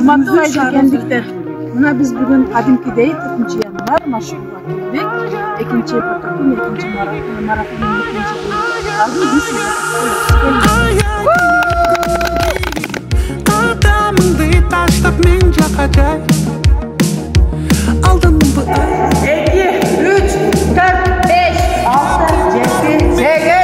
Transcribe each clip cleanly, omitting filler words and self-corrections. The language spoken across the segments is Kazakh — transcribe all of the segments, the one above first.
Урматтуу айжекендиктер, мына биз бүгүн кадимкидей 4 январь маршрутуга келдик. Экинчи потоктун экинчи марафонун экинчи бөлүгү биз Adamыңды таштап мен жаққа жай Алдыңбы 2, 3, 4, 5, 6, 7, 8,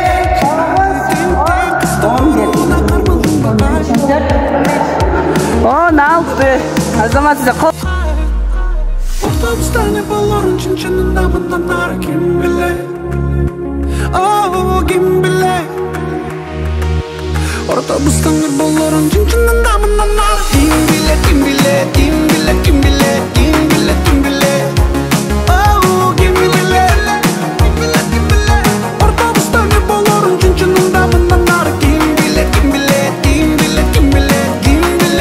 16. Азамат сизе кол. Автобуста не болорун чынчынында мындан ары ким билет? Ким билет? Автобуста не болорун чынчынында мындан ары ким билет? Ким билет? Ким билет? Ким билет? Ким билет? Ким билет? Ким билет? Ким билет? Ким билет? Автобуста не болорун чынчынында мындан ары ким билет? Ким билет? Ким билет? Ким билет? Ким билет?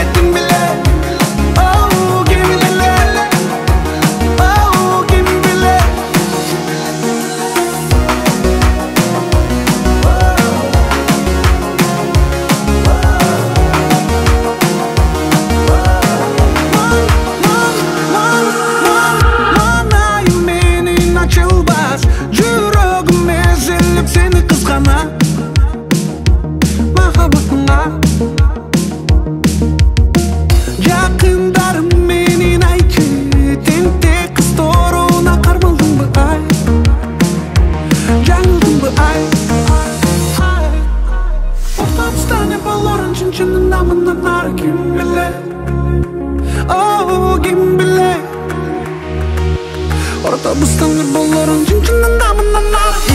Ким билет? Автобустан не болорун чынчынында мындан ары